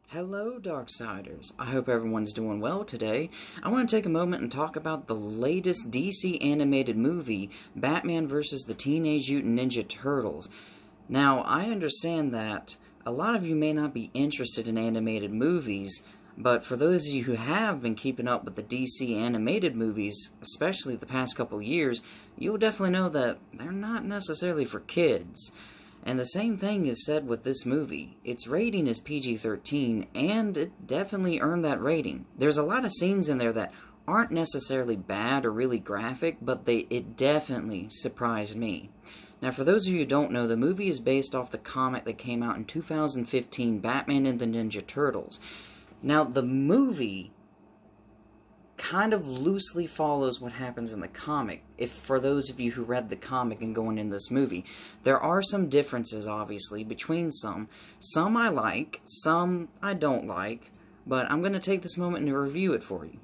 Hello, Darksiders. I hope everyone's doing well today. I want to take a moment and talk about the latest DC animated movie, Batman vs. the Teenage Mutant Ninja Turtles. Now, I understand that a lot of you may not be interested in animated movies, but for those of you who have been keeping up with the DC animated movies, especially the past couple years, you'll definitely know that they're not necessarily for kids. And the same thing is said with this movie. Its rating is PG-13, and it definitely earned that rating. There's a lot of scenes in there that aren't necessarily bad or really graphic, but it definitely surprised me. Now, for those of you who don't know, the movie is based off the comic that came out in 2015, Batman and the Ninja Turtles. Now, the movie kind of loosely follows what happens in the comic, if for those of you who read the comic and going in this movie. There are some differences, obviously, between some. Some I like, some I don't like, but I'm going to take this moment and review it for you.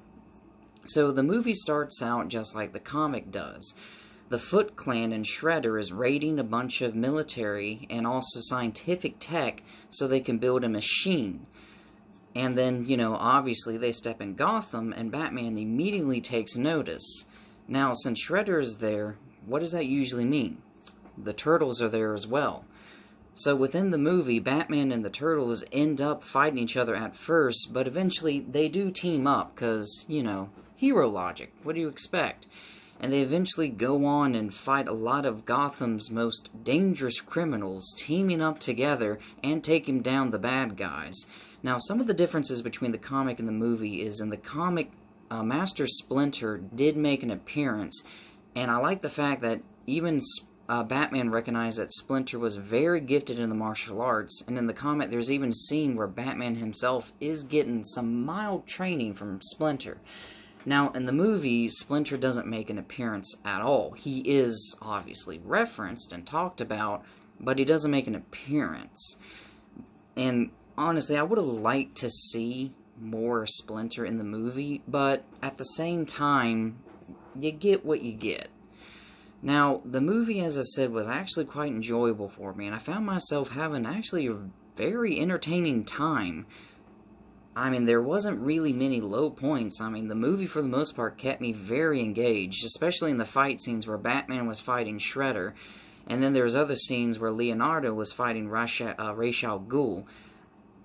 So the movie starts out just like the comic does. The Foot Clan and Shredder is raiding a bunch of military and also scientific tech so they can build a machine. And then, obviously they step in Gotham, and Batman immediately takes notice. Now, since Shredder is there, what does that usually mean? The Turtles are there as well. So within the movie, Batman and the Turtles end up fighting each other at first, but eventually they do team up, because, hero logic. What do you expect? And they eventually go on and fight a lot of Gotham's most dangerous criminals, teaming up together and taking down the bad guys. Now, some of the differences between the comic and the movie is in the comic, Master Splinter did make an appearance, and I like the fact that even Batman recognized that Splinter was very gifted in the martial arts, and in the comic there's even a scene where Batman himself is getting some mild training from Splinter. Now, in the movie, Splinter doesn't make an appearance at all. He is obviously referenced and talked about, but he doesn't make an appearance. And honestly, I would have liked to see more Splinter in the movie, but at the same time, you get what you get. Now, the movie, as I said, was actually quite enjoyable for me, and I found myself having actually a very entertaining time. I mean, there wasn't really many low points. I mean, the movie, for the most part, kept me very engaged, especially in the fight scenes where Batman was fighting Shredder, and then there was other scenes where Leonardo was fighting Ra's al Ghul.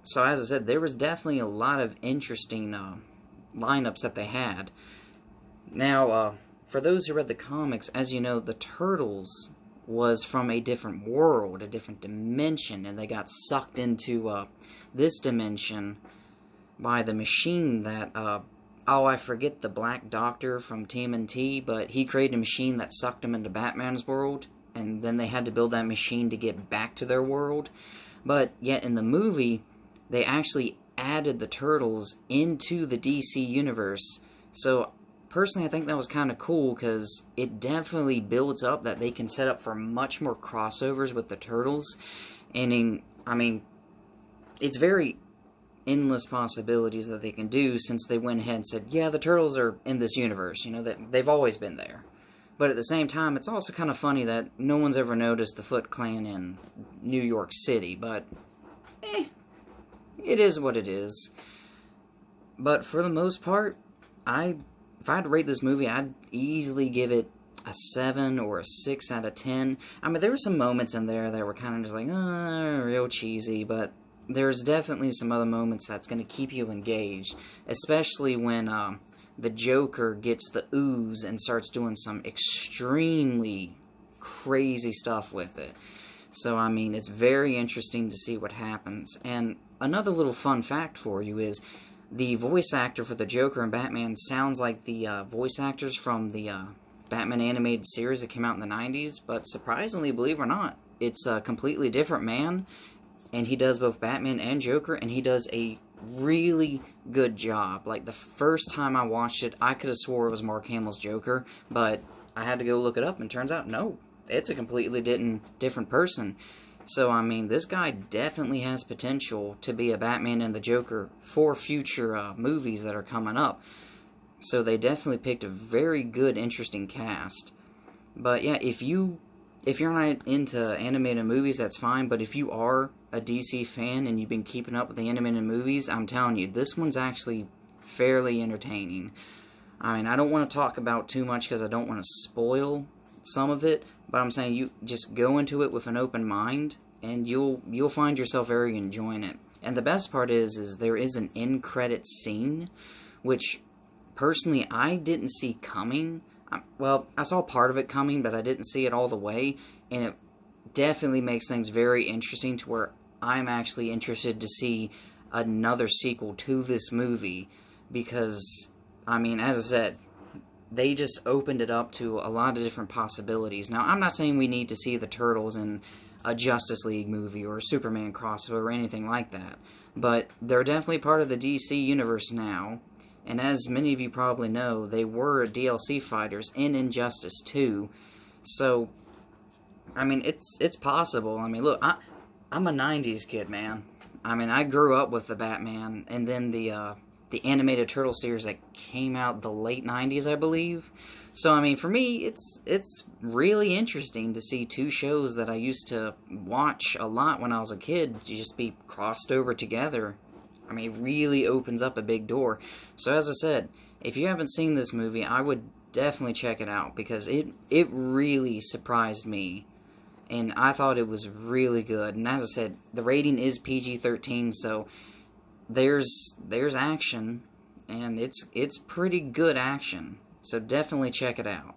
So, as I said, there was definitely a lot of interesting lineups that they had. Now, for those who read the comics, as you know, the Turtles was from a different world, a different dimension, and they got sucked into this dimension by the machine that, I forget the Black Doctor from TMNT, but he created a machine that sucked them into Batman's world, and then they had to build that machine to get back to their world. But yet in the movie, they actually added the Turtles into the DC universe. So, personally, I think that was kind of cool, because it definitely builds up that they can set up for much more crossovers with the Turtles. And, it's very endless possibilities that they can do, since they went ahead and said, yeah, the Turtles are in this universe, that they've always been there. But at the same time, it's also kind of funny that no one's ever noticed the Foot Clan in New York City, but, it is what it is. But for the most part, if I had to rate this movie, I'd easily give it a 7 or a 6 out of 10. I mean, there were some moments in there that were kind of just like, real cheesy, but there's definitely some other moments that's going to keep you engaged, especially when the Joker gets the ooze and starts doing some extremely crazy stuff with it. So, I mean, it's very interesting to see what happens. And another little fun fact for you is the voice actor for the Joker and Batman sounds like the voice actors from the Batman animated series that came out in the 90s, but surprisingly, believe it or not, it's a completely different man, and he does both Batman and Joker, and he does a really good job. Like, the first time I watched it, I could have swore it was Mark Hamill's Joker, but I had to go look it up, and it turns out, no, it's a completely different person. So, I mean, this guy definitely has potential to be a Batman and the Joker for future movies that are coming up. So they definitely picked a very good, interesting cast. But yeah, if you if you're not into animated movies, that's fine, but if you are a DC fan and you've been keeping up with the animated movies, I'm telling you, this one's actually fairly entertaining. I mean, I don't want to talk about too much because I don't want to spoil some of it, but I'm saying you just go into it with an open mind, and you'll find yourself very enjoying it. And the best part is there is an end credits scene, which personally I didn't see coming. Well, I saw part of it coming, but I didn't see it all the way, and it definitely makes things very interesting to where I'm actually interested to see another sequel to this movie, because, I mean, as I said, they just opened it up to a lot of different possibilities. Now, I'm not saying we need to see the Turtles in a Justice League movie or a Superman crossover or anything like that, but they're definitely part of the DC universe now. And as many of you probably know, they were DLC fighters in Injustice 2. So, I mean, it's possible. I mean, look, I'm a 90s kid, man. I mean, I grew up with the Batman, and then the animated Turtle series that came out the late 90s, I believe. So, I mean, for me, it's really interesting to see two shows that I used to watch a lot when I was a kid just be crossed over together. I mean, it really opens up a big door. So as I said, if you haven't seen this movie, I would definitely check it out, because it really surprised me, and I thought it was really good. And as I said, the rating is PG-13, so there's action, and it's pretty good action. So definitely check it out.